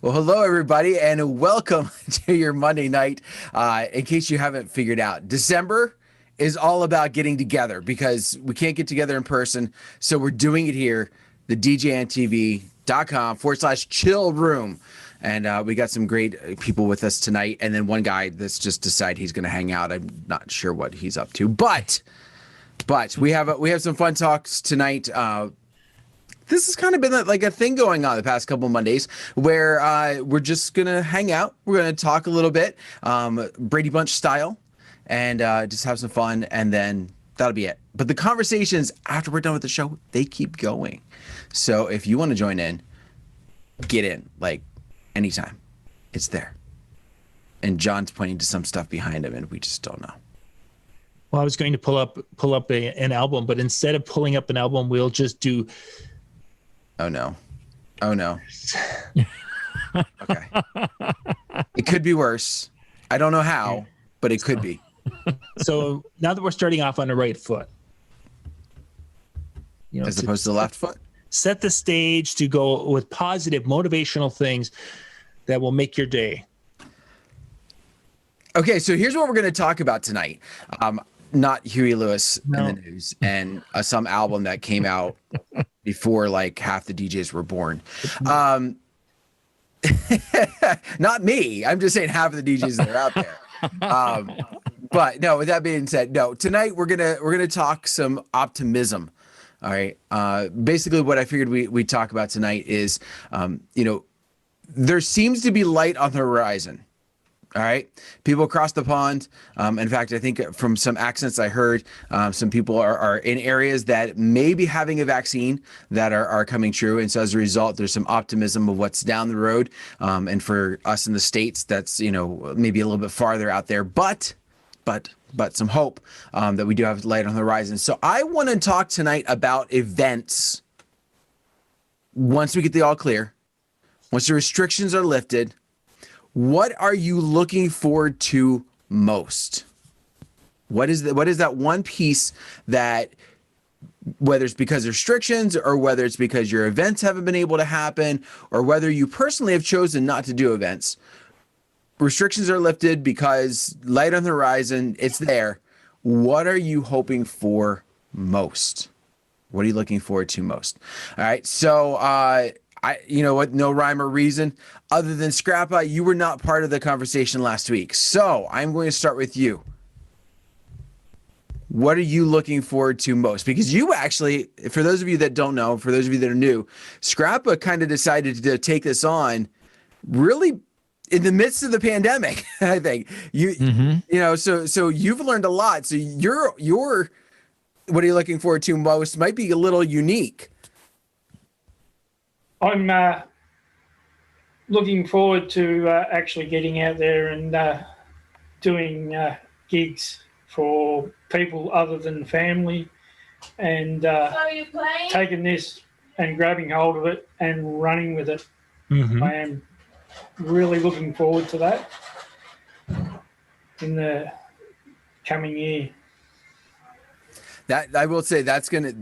Well, hello, everybody, and welcome to your Monday night. In case you haven't figured out, December is all about getting together because we can't get together in person. So we're doing it here, the DJNTV.com/chill room. And we got some great people with us tonight. And then one guy that's just decided he's going to hang out. I'm not sure what he's up to, but we have some fun talks tonight. This has kind of been like a thing going on the past couple of Mondays where we're just going to hang out. We're going to talk a little bit, Brady Bunch style, and just have some fun. And then that'll be it. But the conversations after we're done with the show, they keep going. So if you want to join in, get in like anytime. It's there. And John's pointing to some stuff behind him and we just don't know. Well, I was going to pull up an album, but instead of pulling up an album, we'll just do. Oh no. Okay. It could be worse. I don't know how, but it could be. So now that we're starting off on the right foot, as opposed to the left foot, set the stage to go with positive, motivational things that will make your day. Okay, so here's what we're going to talk about tonight. Not Huey Lewis in the news and some album that came out before like half the DJs were born. Not me. I'm just saying half of the DJs that are out there. But no, with that being said, no, tonight we're gonna talk some optimism. All right. Basically what I figured we'd talk about tonight is, there seems to be light on the horizon. All right. People across the pond. In fact, I think from some accents I heard, some people are in areas that may be having a vaccine that are coming true. And so as a result, there's some optimism of what's down the road. And for us in the States, that's, maybe a little bit farther out there, but some hope that we do have light on the horizon. So I want to talk tonight about events. Once we get the all clear, once the restrictions are lifted, what are you looking forward to most? What is that one piece that, whether it's because of restrictions or whether it's because your events haven't been able to happen or whether you personally have chosen not to do events, restrictions are lifted because light on the horizon, it's there. What are you hoping for most? What are you looking forward to most? All right. So, no rhyme or reason other than Scrappa, you were not part of the conversation last week. So I'm going to start with you. What are you looking forward to most? Because you actually, for those of you that don't know, for those of you that are new, Scrappa kind of decided to take this on really in the midst of the pandemic. I think so you've learned a lot. So your what are you looking forward to most might be a little unique. I'm looking forward to actually getting out there and doing gigs for people other than family and taking this and grabbing hold of it and running with it. Mm-hmm. I am really looking forward to that in the coming year. That I will say that's gonna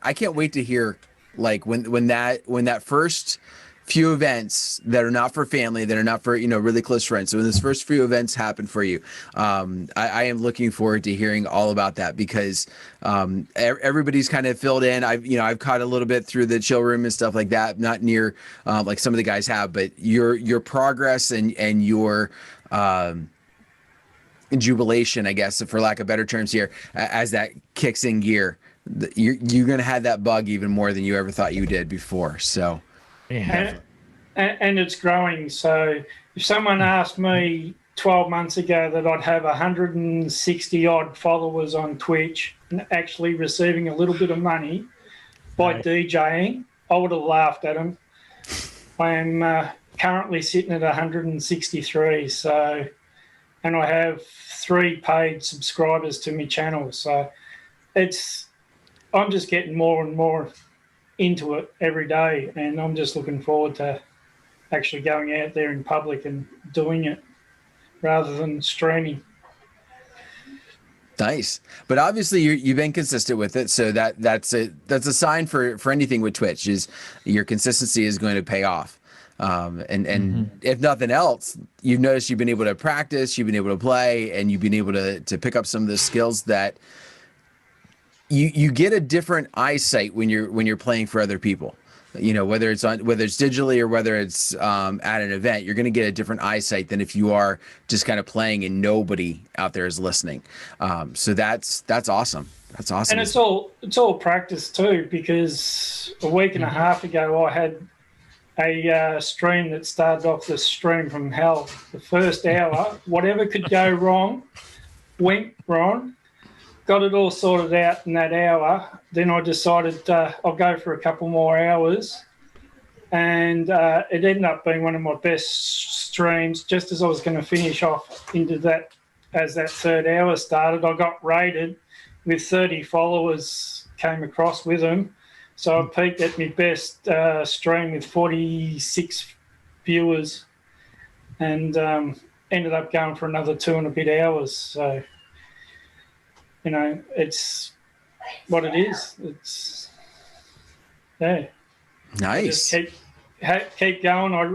I can't wait to hear like when that first few events that are not for family, that are not for really close friends. So when this first few events happen for you, I am looking forward to hearing all about that because everybody's kind of filled in. I've caught a little bit through the chill room and stuff like that, not near like some of the guys have, but your progress and your jubilation, I guess, for lack of better terms here, as that kicks in gear. You're going to have that bug even more than you ever thought you did before. So, yeah. And it's growing. So if someone asked me 12 months ago that I'd have 160 odd followers on Twitch and actually receiving a little bit of money by DJing, I would have laughed at them. I am currently sitting at 163. So, and I have 3 paid subscribers to my channel. So I'm just getting more and more into it every day, and I'm just looking forward to actually going out there in public and doing it rather than streaming. Nice. But obviously you've been consistent with it. So that's a sign for anything with Twitch is your consistency is going to pay off. And if nothing else, you've noticed you've been able to practice, you've been able to play, and you've been able to pick up some of the skills that you get a different eyesight when you're playing for other people. You know, whether it's digitally or whether it's at an event, you're going to get a different eyesight than if you are just kind of playing and nobody out there is listening. So that's awesome. That's awesome. And it's all practice too, because a week and a half ago I had a stream that started off the stream from hell. The first hour, whatever could go wrong, went wrong. Got it all sorted out in that hour. Then I decided I'll go for a couple more hours. And it ended up being one of my best streams. Just as I was going to finish off into that, as that third hour started, I got rated with 30 followers came across with them. So I peaked at my best stream with 46 viewers and ended up going for another 2 and a bit hours. So, you know, it's what it is. It's, yeah. Nice. Just keep going. I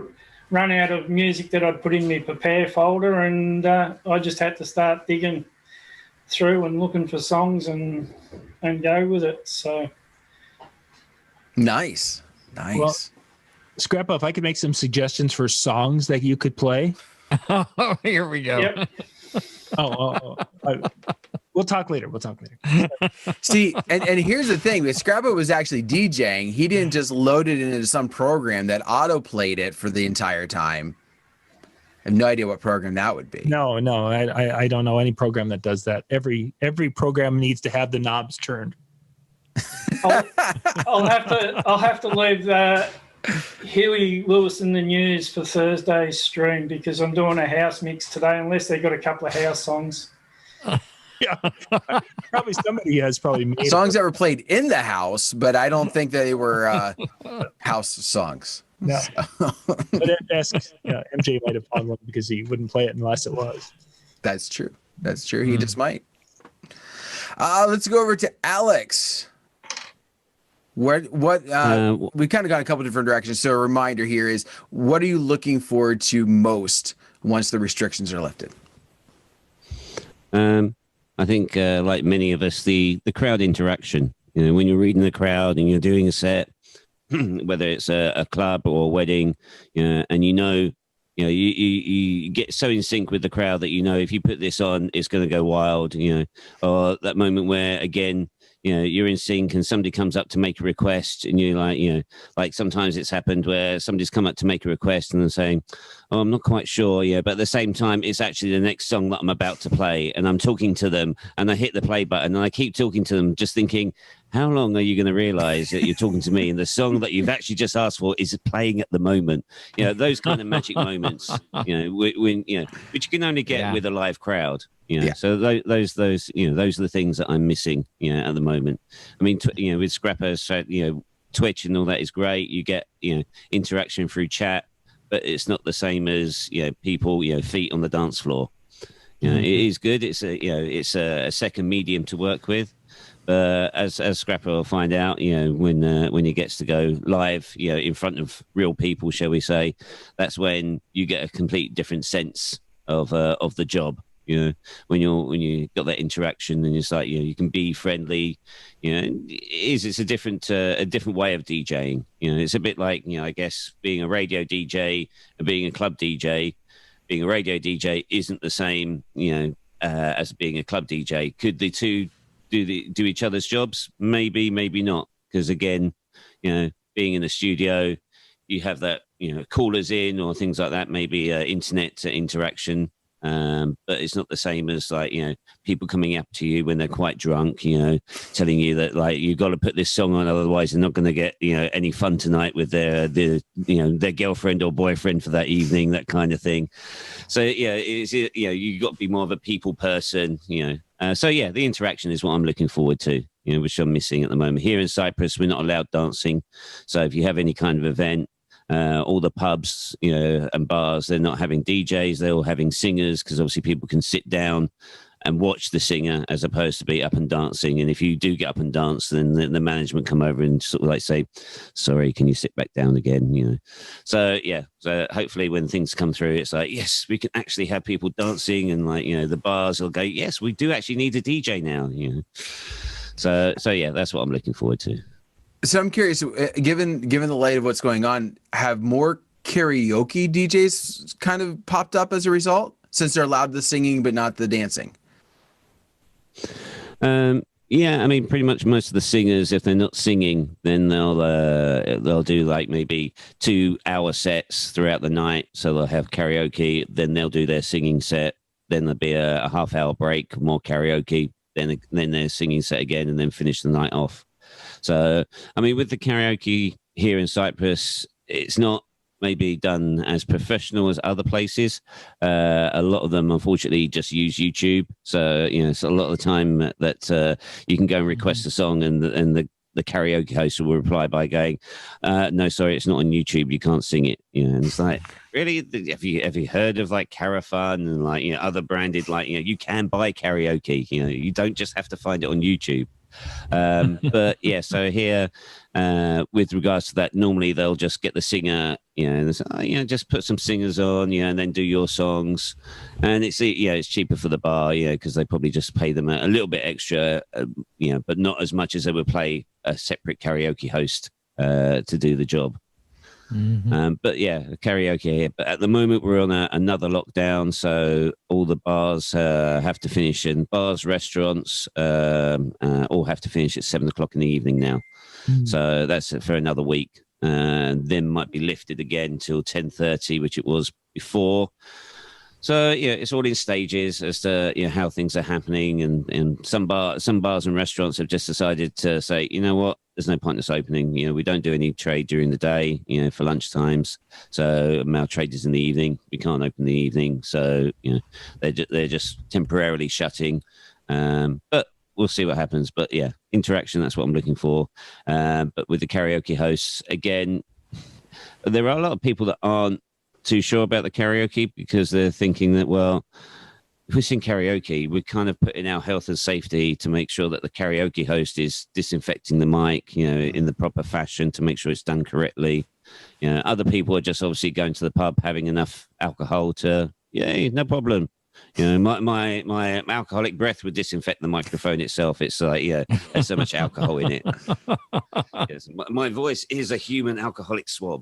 run out of music that I'd put in my prepare folder, and I just had to start digging through and looking for songs and go with it. So nice. Well, Scrappa, if I could make some suggestions for songs that you could play. Oh, here we go. Yep. We'll talk later. See, and here's the thing: Scrappa was actually DJing. He didn't just load it into some program that auto played it for the entire time. I have no idea what program that would be. No, I don't know any program that does that. Every program needs to have the knobs turned. I'll have to leave Huey Lewis in the News for Thursday's stream, because I'm doing a house mix today, unless they got a couple of house songs. Yeah, probably somebody has made songs that were played in the house, but I don't think they were house songs. No, but MJ might have found one because he wouldn't play it unless it was. That's true. He just might. Let's go over to Alex. We kind of got a couple different directions. So a reminder here is, what are you looking forward to most once the restrictions are lifted? I think, like many of us, the crowd interaction. You know, when you're reading the crowd and you're doing a set, whether it's a club or a wedding, and you get so in sync with the crowd that if you put this on, it's going to go wild. Or that moment where again, you're in sync and somebody comes up to make a request and you're like sometimes it's happened where somebody's come up to make a request and they're saying, oh, I'm not quite sure. Yeah. But at the same time, it's actually the next song that I'm about to play, and I'm talking to them and I hit the play button and I keep talking to them, just thinking, how long are you going to realize that you're talking to me and the song that you've actually just asked for is playing at the moment? Those kind of magic moments, which you can only get with a live crowd. So those are the things that I'm missing, at the moment. I mean, with Scrappa, Twitch and all that is great. You get, interaction through chat, but it's not the same as, people, feet on the dance floor. It is good. It's a second medium to work with. As Scrappa will find out, when he gets to go live, in front of real people, shall we say, that's when you get a complete different sense of the job. When you got that interaction and it's like, you can be friendly, it's a different way of DJing. It's a bit like, I guess being a radio DJ and being a club DJ. Being a radio DJ isn't the same, as being a club DJ. Could the two do each other's jobs? Maybe, maybe not. Because again, being in the studio, you have that, callers in or things like that, maybe internet interaction. But it's not the same as like, people coming up to you when they're quite drunk, telling you that like, you've got to put this song on, otherwise they're not going to get, any fun tonight with their girlfriend or boyfriend for that evening, that kind of thing. So you've got to be more of a people person, the interaction is what I'm looking forward to, which I'm missing at the moment. Here in Cyprus, we're not allowed dancing. So if you have any kind of event, all the pubs, and bars, they're not having DJs, they're all having singers, because obviously people can sit down and watch the singer as opposed to be up and dancing. And if you do get up and dance, then the management come over and sort of like say, sorry, can you sit back down again? You know, so yeah. So hopefully when things come through, it's like, yes, we can actually have people dancing, and like, you know, the bars will go, yes, we do actually need a DJ now, you know. So yeah, that's what I'm looking forward to. So I'm curious, given the light of what's going on, have more karaoke DJs kind of popped up as a result, since they're allowed the singing but not the dancing? Yeah, I mean, pretty much most of the singers, if they're not singing, then they'll do like maybe 2-hour sets throughout the night. So they'll have karaoke, then they'll do their singing set, then there'll be a half-hour break, more karaoke, then their singing set again, and then finish the night off. So, I mean, with the karaoke here in Cyprus, it's not maybe done as professional as other places. A lot of them, unfortunately, just use YouTube. So, you know, it's a lot of the time that you can go and request a song, and the karaoke host will reply by going, no, sorry, it's not on YouTube. You can't sing it. You know, and it's like, really? Have you heard of like Carafun and like, you know, other branded, like, you know, you can buy karaoke, you know, you don't just have to find it on YouTube. But yeah, so here, with regards to that, normally they'll just get the singer, you know, and say, oh, you know, just put some singers on, you know, and then do your songs. And it's, yeah, it's cheaper for the bar, you know, because they probably just pay them a little bit extra, you know, but not as much as they would pay a separate karaoke host to do the job. Mm-hmm. But yeah, karaoke here. But at the moment, we're on another lockdown, so all the bars have to finish, and bars, restaurants all have to finish at 7:00 in the evening now. Mm-hmm. So that's it for another week. Then might be lifted again till 10:30, which it was before. So yeah, it's all in stages as to, you know, how things are happening, and some bars and restaurants have just decided to say, you know what, there's no point in us opening. You know, we don't do any trade during the day, you know, for lunch times. So our trade is in the evening. We can't open in the evening. So, you know, they're just temporarily shutting. But we'll see what happens. But yeah, interaction, that's what I'm looking for. But with the karaoke hosts, again, there are a lot of people that aren't too sure about the karaoke, because they're thinking that, well, if we sing karaoke, we're kind of putting our health and safety to make sure that the karaoke host is disinfecting the mic, you know, in the proper fashion to make sure it's done correctly. You know, other people are just obviously going to the pub, having enough alcohol to, yeah, no problem. You know, my alcoholic breath would disinfect the microphone itself. It's like, yeah, there's so much alcohol in it. Yes, my voice is a human alcoholic swab.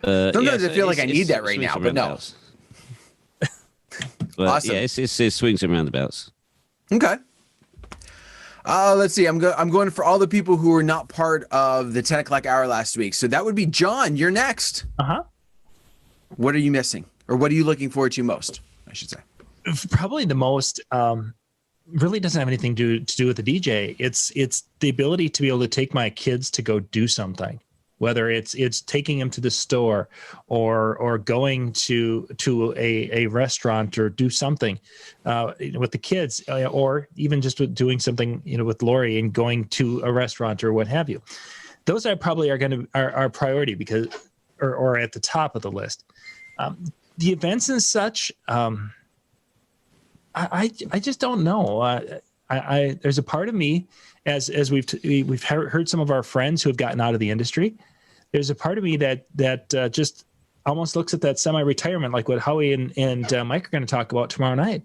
Sometimes I feel like I need that right now, but no. But awesome. Yeah, it's swings and roundabouts. Okay. Let's see. I'm going for all the people who were not part of the 10 o'clock hour last week. So that would be John. You're next. What are you missing, or what are you looking forward to most, I should say? Probably the most. Really doesn't have anything to do with the DJ. It's the ability to be able to take my kids to go do something, whether it's taking them to the store or going to a restaurant or do something with the kids, or even just with doing something, you know, with Lori and going to a restaurant or what have you. Those are probably our priority, because or at the top of the list. The events and such. I just don't know. There's a part of me, as we've heard some of our friends who have gotten out of the industry. There's a part of me that just almost looks at that semi-retirement, like what Howie and Mike are going to talk about tomorrow night.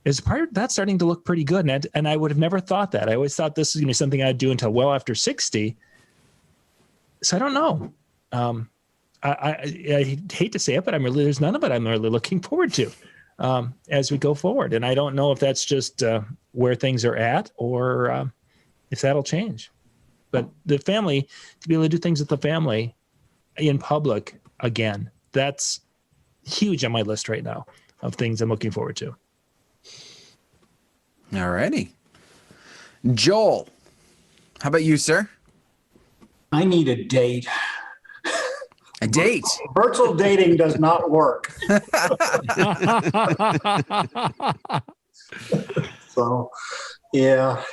There's a part of that starting to look pretty good, and I would have never thought that. I always thought this was going to be something I'd do until well after 60. So I don't know. I hate to say it, but there's none of it I'm really looking forward to. As we go forward. And I don't know if that's just where things are at, or if that'll change. But the family, to be able to do things with the family in public again, that's huge on my list right now of things I'm looking forward to. All righty. Joel, how about you, sir? I need a date. A date. Virtual dating does not work. So, yeah,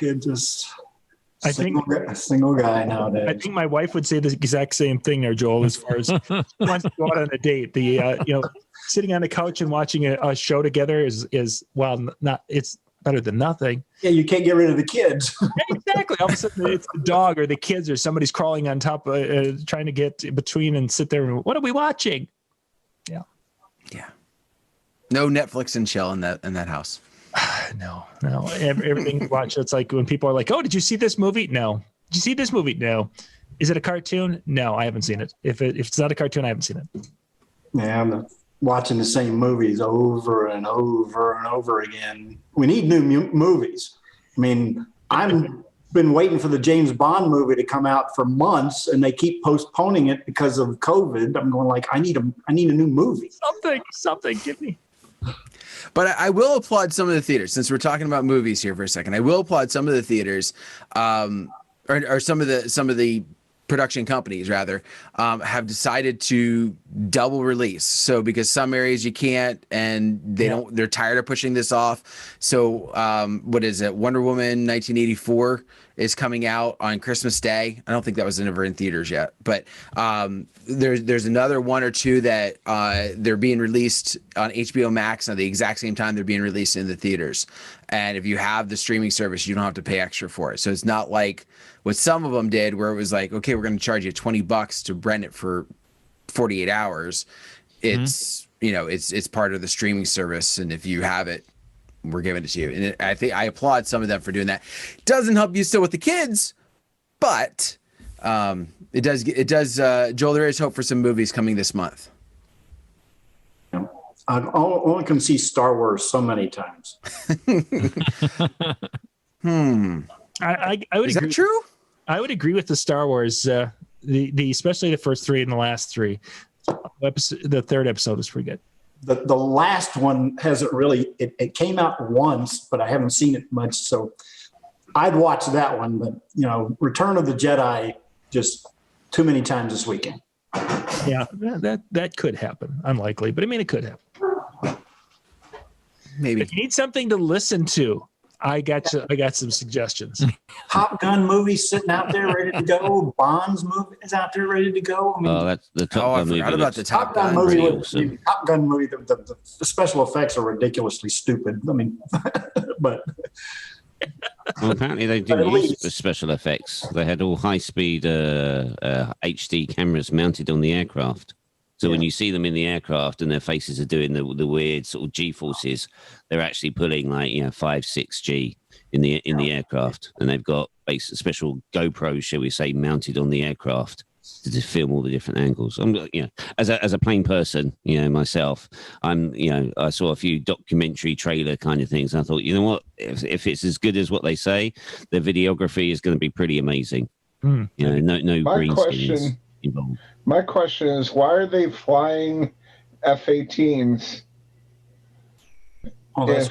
I think single guy nowadays. I think my wife would say the exact same thing there, Joel, as far as wants to go out on a date. Sitting on the couch and watching a show together is well, not it's better than nothing. Yeah, you can't get rid of the kids. Exactly. All of a sudden, it's the dog or the kids or somebody's crawling on top, trying to get between and sit there. And, what are we watching? Yeah. No Netflix and chill in that house. No. Everything you watch, it's like when people are like, "Oh, did you see this movie?" No. Did you see this movie? No. Is it a cartoon? No, I haven't seen it. If it's not a cartoon, I haven't seen it. Yeah, I'm watching the same movies over and over and over again. We need new movies. I mean, I've been waiting for the James Bond movie to come out for months, and they keep postponing it because of COVID. I'm going like, I need a new movie. Something, give me. But I will applaud some of the theaters, since we're talking about movies here for a second. I will applaud some of the theaters, or some of the production companies rather, have decided to double release. So because some areas you can't, and they're tired of pushing this off. So what is it? Wonder Woman 1984 is coming out on Christmas Day. I don't think that was ever in theaters yet, but there's another one or two that they're being released on HBO Max at the exact same time they're being released in the theaters. And if you have the streaming service, you don't have to pay extra for it. So it's not like what some of them did, where it was like, okay, we're going to charge you $20 to rent it for 48 hours. It's it's part of the streaming service, and if you have it, we're giving it to you. And I think I applaud some of them for doing that. Doesn't help you still with the kids, but it does. Joel, there is hope for some movies coming this month. I only can see Star Wars so many times. I would Is agree. that true? I would agree with the Star Wars, the especially the first three and the last three. The third episode was pretty good. The last one hasn't really. It came out once, but I haven't seen it much. So I'd watch that one. But Return of the Jedi, just too many times this weekend. Yeah, that could happen. Unlikely, but I mean, it could happen. Maybe. If you need something to listen to, I got some suggestions. Top Gun movie sitting out there ready to go. Bond's movie is out there ready to go. I mean, that's the Top Gun movie. I forgot about the Top Gun movie. Awesome. Top Gun movie. The special effects are ridiculously stupid. I mean, but well, apparently they didn't use the special effects. They had all high-speed HD cameras mounted on the aircraft. So when you see them in the aircraft and their faces are doing the weird sort of G-forces, they're actually pulling like 5-6 G in the aircraft, and they've got special GoPros, shall we say, mounted on the aircraft to just film all the different angles. As a plain person, myself, I saw a few documentary trailer kind of things. And I thought, you know what, if it's as good as what they say, the videography is going to be pretty amazing. No green screens involved. My question is, why are they flying F-18s? Well,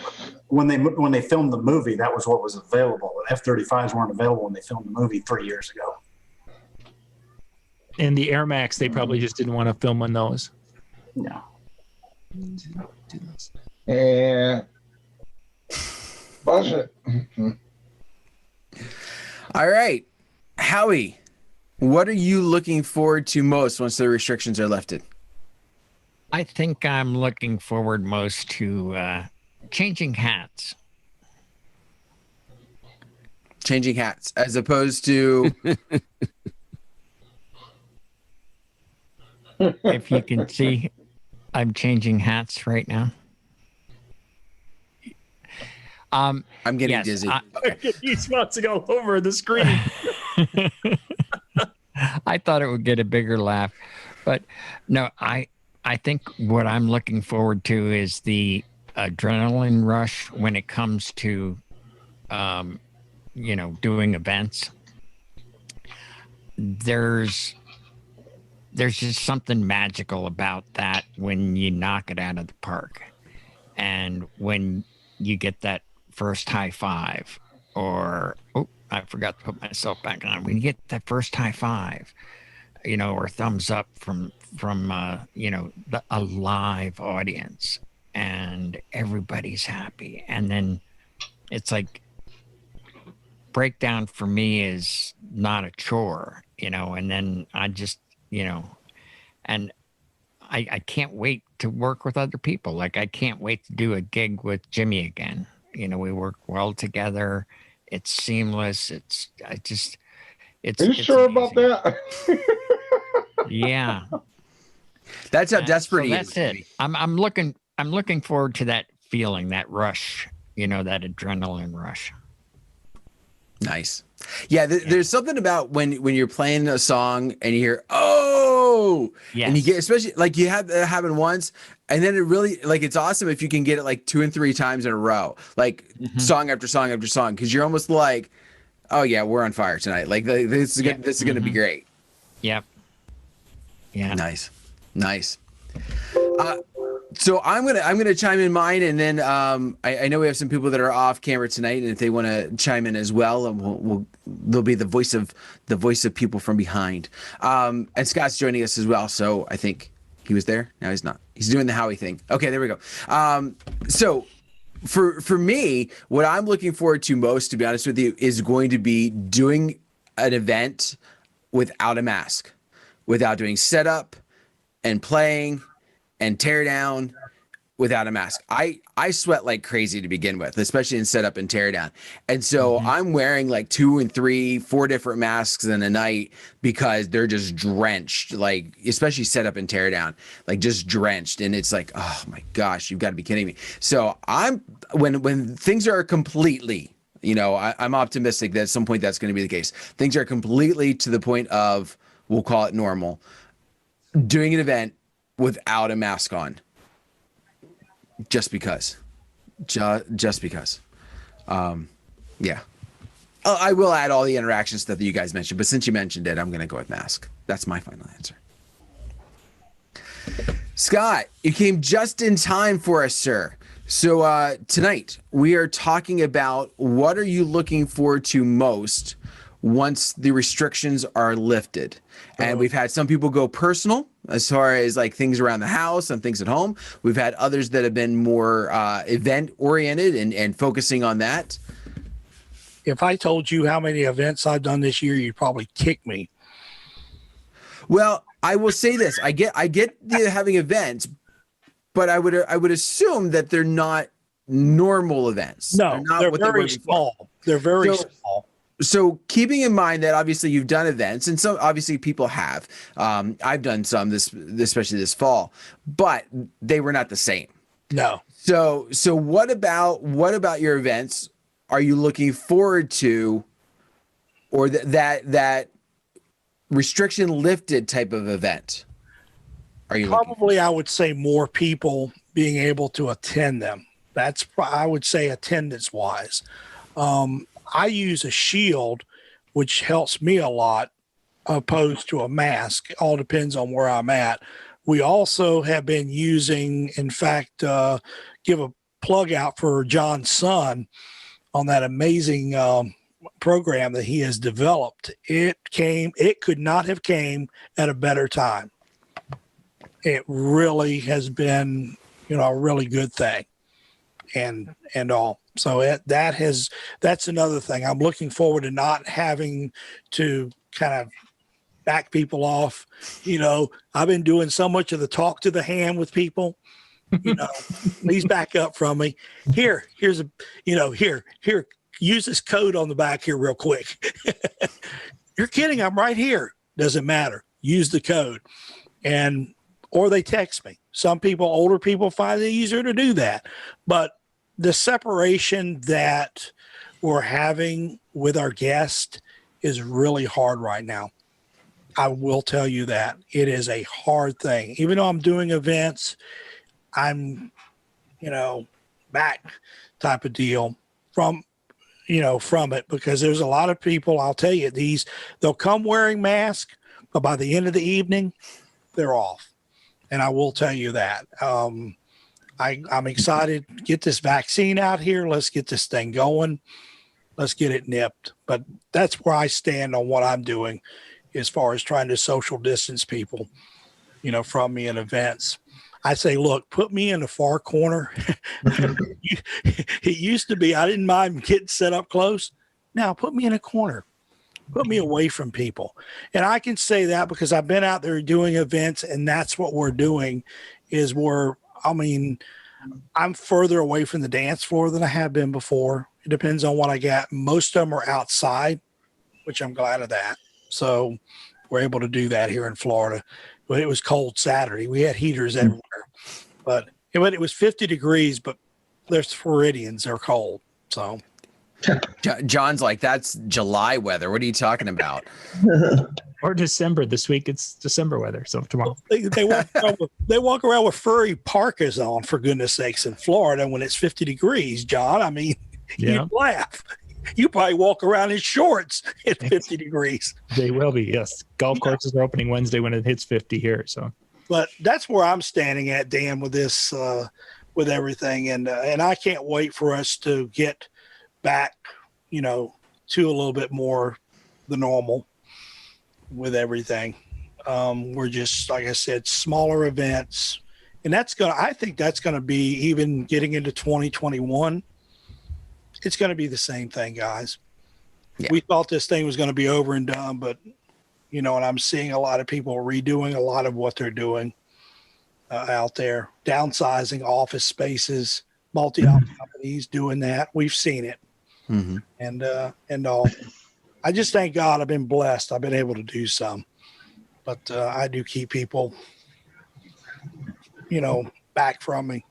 when they filmed the movie, that was what was available. F-35s weren't available when they filmed the movie 3 years ago. And the Air Max, they probably just didn't want to film on those. No. Yeah. Budget. All right, Howie, what are you looking forward to most once the restrictions are lifted? I think I'm looking forward most to changing hats. Changing hats, as opposed to If you can see, I'm changing hats right now. I'm getting dizzy. He's bouncing all over the screen. I thought it would get a bigger laugh, but no, I think what I'm looking forward to is the adrenaline rush when it comes to, doing events. There's just something magical about that when you knock it out of the park, and when you get that first high five, or I forgot to put myself back on. When you get that first high five, or thumbs up from a live audience, and everybody's happy, and then it's like breakdown for me is not a chore, you know, and then I just, you know, and I can't wait to work with other people. Like, I can't wait to do a gig with Jimmy again. You know, we work well together. It's seamless. It's Are you sure about that? Yeah. That's how desperate he is. That's it. I'm looking forward to that feeling, that rush, you know, that adrenaline rush. Nice. Yeah, there's something about when you're playing a song and you hear, oh, yes. and you get, especially like you had that happen once, and then it really, like, it's awesome if you can get it like 2 and 3 times in a row, like song after song after song, because you're almost like, oh yeah, we're on fire tonight. Like this is going to be great. Yep. Yeah. Nice. So I'm gonna chime in mine, and then I know we have some people that are off camera tonight, and if they want to chime in as well, and they'll be the voice of people from behind. And Scott's joining us as well, so I think he was there. No, he's not. He's doing the Howie thing. Okay, there we go. So for me, what I'm looking forward to most, to be honest with you, is going to be doing an event without a mask, without doing setup and playing and tear down without a mask. I sweat like crazy to begin with, especially in setup and tear down. And so I'm wearing like 2 and 3, 4 different masks in a night because they're just drenched, like especially setup and tear down, like just drenched. And it's like, oh my gosh, you've got to be kidding me. So when things are completely, you know, I'm optimistic that at some point that's going to be the case. Things are completely to the point of, we'll call it normal, doing an event without a mask on, just because. Yeah. I will add all the interaction stuff that you guys mentioned, but since you mentioned it, I'm going to go with mask. That's my final answer. Scott, you came just in time for us, sir. So tonight we are talking about what are you looking forward to most once the restrictions are lifted. And we've had some people go personal as far as like things around the house and things at home. We've had others that have been more event oriented and focusing on that. If I told you how many events I've done this year, you'd probably kick me. Well, I will say this. I get the having events, but I would assume that they're not normal events. No, they're very small. They're very small. So keeping in mind that obviously you've done events, and so obviously people have, I've done some especially this fall, but they were not the same. No. So what about your events are you looking forward to, or that restriction lifted type of event? Are you probably, I would say, more people being able to attend them. That's, I would say, attendance wise. I use a shield, which helps me a lot, opposed to a mask. It all depends on where I'm at. We also have been using, in fact, give a plug out for John's son on that amazing program that he has developed. It could not have came at a better time. It really has been, a really good thing, and all. So that's another thing. I'm looking forward to not having to kind of back people off. I've been doing so much of the talk to the hand with people. Please back up from me. Here's use this code on the back here real quick. You're kidding. I'm right here. Doesn't matter. Use the code. Or they text me. Some people, older people, find it easier to do that. But the separation that we're having with our guest is really hard right now. I will tell you that. It is a hard thing. Even though I'm doing events, I'm, back type of deal from it, because there's a lot of people, I'll tell you, they'll come wearing masks, but by the end of the evening, they're off. And I will tell you that. I'm excited to get this vaccine out here. Let's get this thing going. Let's get it nipped. But that's where I stand on what I'm doing as far as trying to social distance people, from me in events. I say, look, put me in the far corner. It used to be, I didn't mind getting set up close. Now put me in a corner. Put me away from people. And I can say that because I've been out there doing events, and that's what we're doing is I'm further away from the dance floor than I have been before. It depends on what I got. Most of them are outside, which I'm glad of that. So we're able to do that here in Florida. But it was cold Saturday. We had heaters everywhere. But it was 50 degrees, but there's Floridians. They're cold. So John's like, that's July weather. What are you talking about? Or December. This week it's December weather. So tomorrow. They walk around with furry parkas on, for goodness sakes, in Florida when it's 50 degrees, John. I mean, you'd laugh. You probably walk around in shorts at 50 degrees. They will be, yes. Golf courses are opening Wednesday when it hits 50 here. So, but that's where I'm standing at, Dan, with this, with everything, and I can't wait for us to get back, to a little bit more the normal with everything. We're just, like I said, smaller events, and I think that's gonna be, even getting into 2021. It's going to be the same thing, guys. Yeah. We thought this thing was going to be over and done, but, and I'm seeing a lot of people redoing a lot of what they're doing out there, downsizing office spaces, multi-op companies doing that. We've seen it. Mm-hmm. And all. I just thank God I've been blessed. I've been able to do some, but I do keep people, back from me.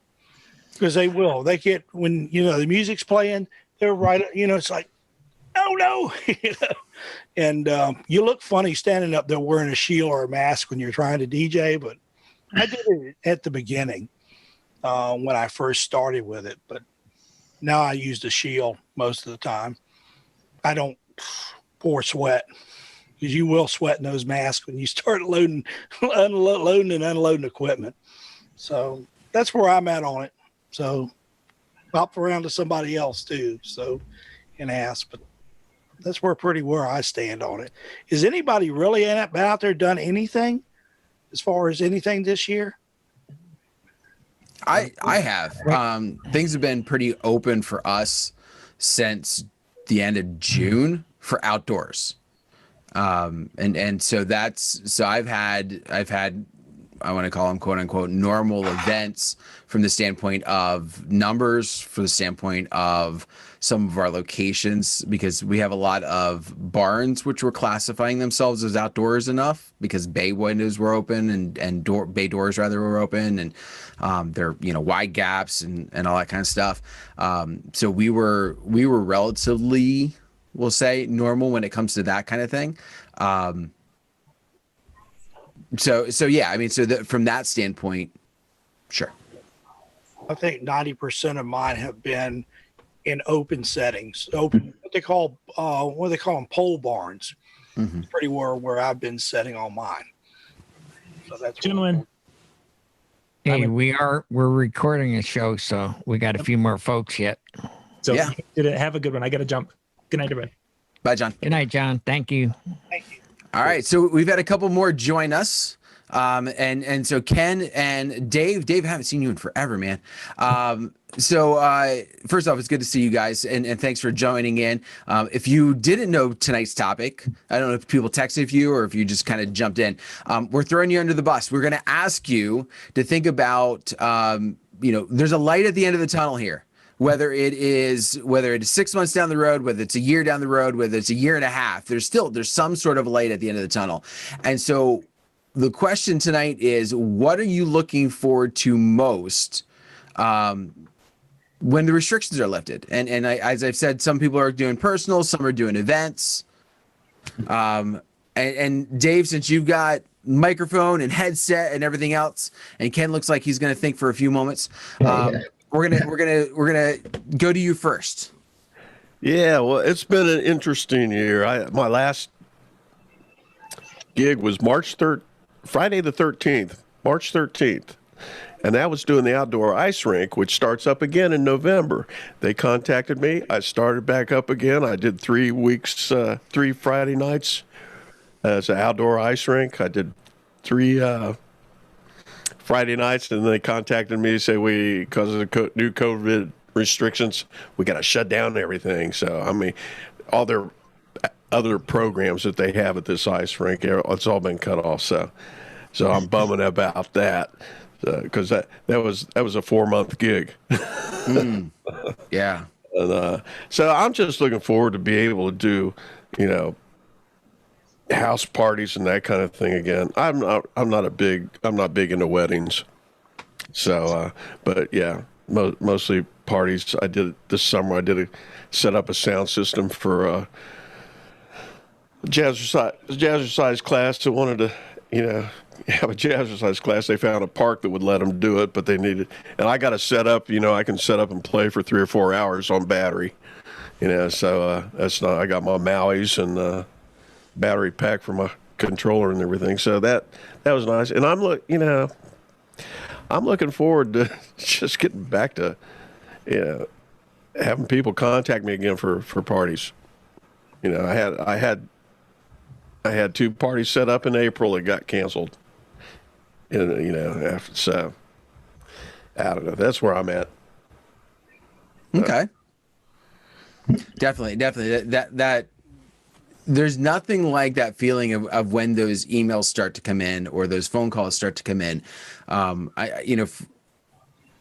Because they get, when, the music's playing, they're right, it's like, oh no, and you look funny standing up there wearing a shield or a mask when you're trying to DJ, but I did it at the beginning when I first started with it, but now I use the shield most of the time. I don't pour sweat, because you will sweat in those masks when you start loading and unloading equipment. So that's where I'm at on it. So hop around to somebody else too. So, and ask, but that's where I stand on it. Is anybody really out there done anything as far as anything this year? I have. Things have been pretty open for us since the end of June for outdoors. And so I've had I want to call them quote unquote normal events from the standpoint of numbers, for the standpoint of some of our locations, because we have a lot of barns which were classifying themselves as outdoors enough because bay windows were open and bay doors rather were open, and they're wide gaps and all that kind of stuff. So we were relatively, we'll say, normal when it comes to that kind of thing. So yeah, I mean, from that standpoint, sure. I think 90% of mine have been in open settings, open, what they call them, pole barns. Mm-hmm. It's pretty where I've been setting on mine. So that's gentlemen. Hey, we're recording a show, so we got a few more folks yet. So yeah, have a good one. I got to jump. Good night, everybody. Bye, John. Good night, John. Thank you. Thank you. All right, so we've had a couple more join us, and so Ken and Dave, I haven't seen you in forever, man. So first off, it's good to see you guys, and thanks for joining in. If you didn't know tonight's topic, I don't know if people texted you or if you just kind of jumped in. We're throwing you under the bus. We're going to ask you to think about, there's a light at the end of the tunnel here. Whether it is 6 months down the road, whether it's a year down the road, whether it's a year and a half, there's some sort of light at the end of the tunnel. And so the question tonight is, what are you looking forward to most when the restrictions are lifted? And as I've said, some people are doing personal, some are doing events. And Dave, since you've got microphone and headset and everything else, and Ken looks like he's going to think for a few moments. We're gonna go to you first. Yeah, well, it's been an interesting year. My last gig was Friday the 13th, March 13th, and that was doing the outdoor ice rink, which starts up again in November. They contacted me. I started back up again. I did 3 weeks, 3 Friday nights as an outdoor ice rink. I did 3 Friday nights, and they contacted me to say because of the new COVID restrictions, we got to shut down everything. So, I mean, all their other programs that they have at this ice rink, it's all been cut off. So I'm bumming about that because that was a 4-month gig. Yeah. And, so I'm just looking forward to be able to do, house parties and that kind of thing again. I'm not big into weddings. So, but yeah, mostly parties. I did this summer. I set up a sound system for a jazzercise class that wanted to, have a jazzercise class. They found a park that would let them do it, but they needed, and I got to set up, I can set up and play for 3 or 4 hours on battery, so that's not, I got my Maui's and battery pack for my controller and everything. So that was nice. And I'm looking forward to just getting back to, having people contact me again for parties. I had 2 parties set up in April that got canceled. After, so I don't know. That's where I'm at. Okay. Definitely. That there's nothing like that feeling of when those emails start to come in or those phone calls start to come in.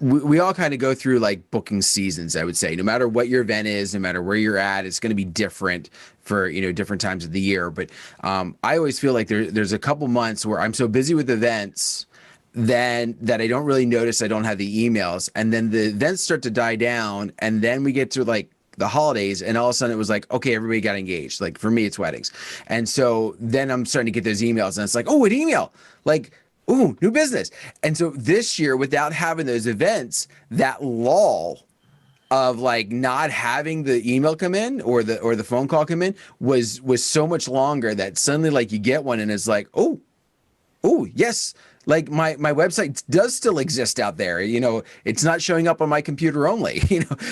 We all kind of go through like booking seasons, I would say. No matter what your event is, no matter where you're at, it's going to be different for, different times of the year. But I always feel like there's a couple months where I'm so busy with events then that I don't really notice I don't have the emails. And then the events start to die down. And then we get to like the holidays, and all of a sudden it was like, okay, everybody got engaged. Like for me, it's weddings. And so then I'm starting to get those emails, and it's like, oh, an email. Like, ooh, new business. And so this year, without having those events, that lull of like not having the email come in or the phone call come in was so much longer that suddenly like you get one and it's like, oh, yes. Like my website does still exist out there. It's not showing up on my computer only,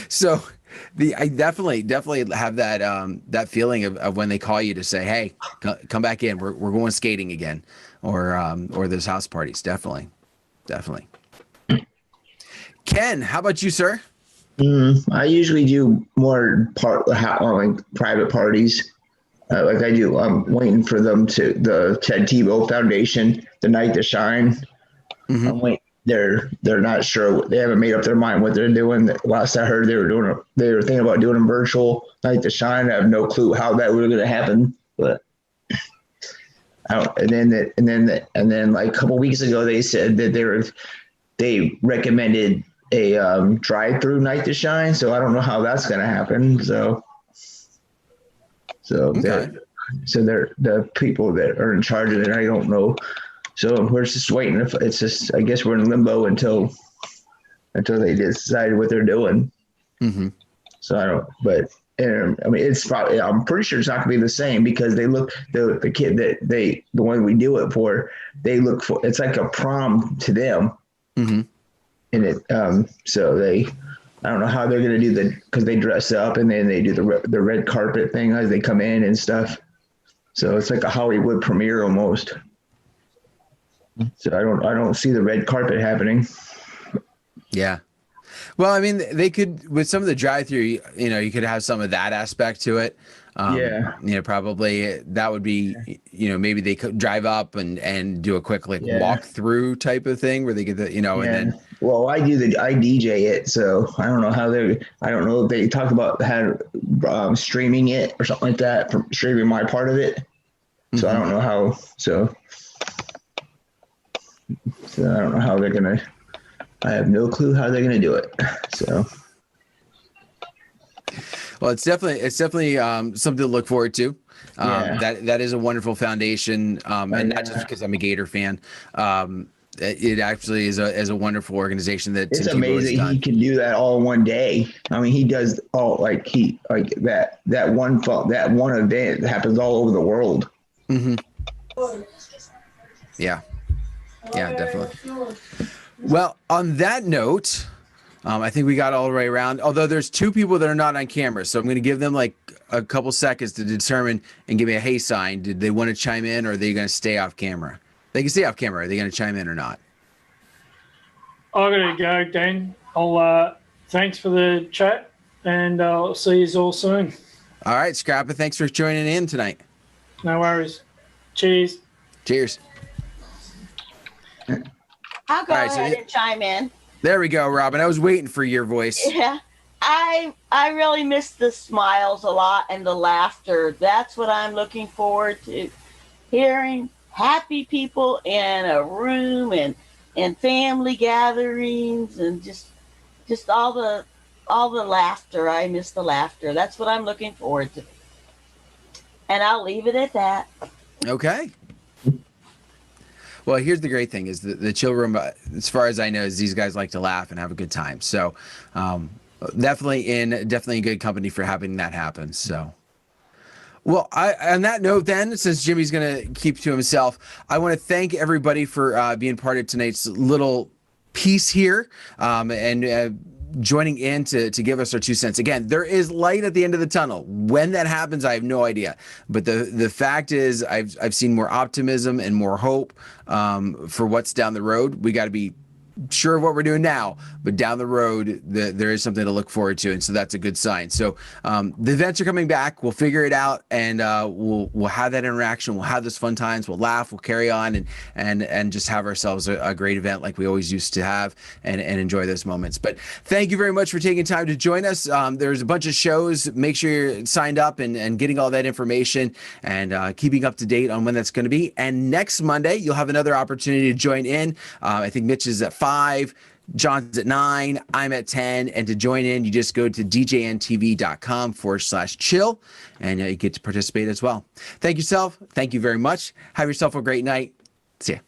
so I definitely have that feeling of when they call you to say, hey, come back in. We're going skating again. Or those house parties. Definitely. Ken, how about you, sir? I usually do more private parties. Like I do. I'm waiting for them the Ted Tebow Foundation, the night to shine. Mm-hmm. I'm waiting. They're not sure. They haven't made up their mind what they're doing. Last I heard, they were thinking about doing a virtual night to shine. I have no clue how that was going to happen, but. And then like a couple weeks ago, they said that they recommended a drive-through night to shine. So I don't know how that's going to happen. So okay. they're the people that are in charge of it. I don't know. So we're just waiting. It's just, I guess we're in limbo until they decide what they're doing. Mm-hmm. So I don't, but. I mean, it's probably, I'm pretty sure it's not gonna be the same because they look, the kid the one we do it for, they look for, it's like a prom to them. Mm-hmm. And I don't know how they're going to do because they dress up and then they do the red carpet thing as they come in and stuff. So it's like a Hollywood premiere almost. So I don't see the red carpet happening. Yeah. Well, I mean, they could, with some of the drive-through, you could have some of that aspect to it. Probably that would be, maybe they could drive up and do a quick walk through type of thing where they get the, and then. Well, I DJ it, so I don't know I don't know if they talk about streaming it or something like that, from streaming my part of it. So I don't know how. So I don't know how they're gonna. I have no clue how they're going to do it. So, well, it's definitely something to look forward to. That is a wonderful foundation, and not just because I'm a Gator fan. It actually is a wonderful organization that it's amazing he can do that all in one day. I mean, he does all that one event that happens all over the world. Mm-hmm. Yeah, definitely. Well, on that note, I think we got all the way around. Although there's 2 people that are not on camera, so I'm going to give them like a couple seconds to determine and give me a hey sign. Did they want to chime in, or are they going to stay off camera? They can stay off camera. Are they going to chime in or not? I'm going to go, Dan. Thanks for the chat, and I'll see you all soon. All right, Scrappa, thanks for joining in tonight. No worries. Cheers. Cheers. I'll go All right, so ahead and chime in. There we go, Robin. I was waiting for your voice. Yeah. I really miss the smiles a lot and the laughter. That's what I'm looking forward to. Hearing happy people in a room and family gatherings and just all the laughter. I miss the laughter. That's what I'm looking forward to. And I'll leave it at that. Okay. Well, here's the great thing is the chill room, as far as I know, is these guys like to laugh and have a good time. So definitely in good company for having that happen. So, well, on that note then, since Jimmy's going to keep to himself, I want to thank everybody for being part of tonight's little piece here and joining in to give us our 2 cents. Again, there is light at the end of the tunnel. When that happens, I have no idea. But the fact is, I've seen more optimism and more hope for what's down the road. We got to be sure of what we're doing now, but down the road, there is something to look forward to, and so that's a good sign. So the events are coming back. We'll figure it out, and we'll have that interaction. We'll have those fun times. We'll laugh. We'll carry on, and just have ourselves a great event like we always used to have, and enjoy those moments. But thank you very much for taking time to join us. There's a bunch of shows. Make sure you're signed up and getting all that information and keeping up to date on when that's going to be. And next Monday, you'll have another opportunity to join in. I think Mitch is at 5, John's at 9, I'm at 10, and to join in, you just go to djntv.com/chill, and you get to participate as well. Thank you very much. Have yourself a great night. See ya.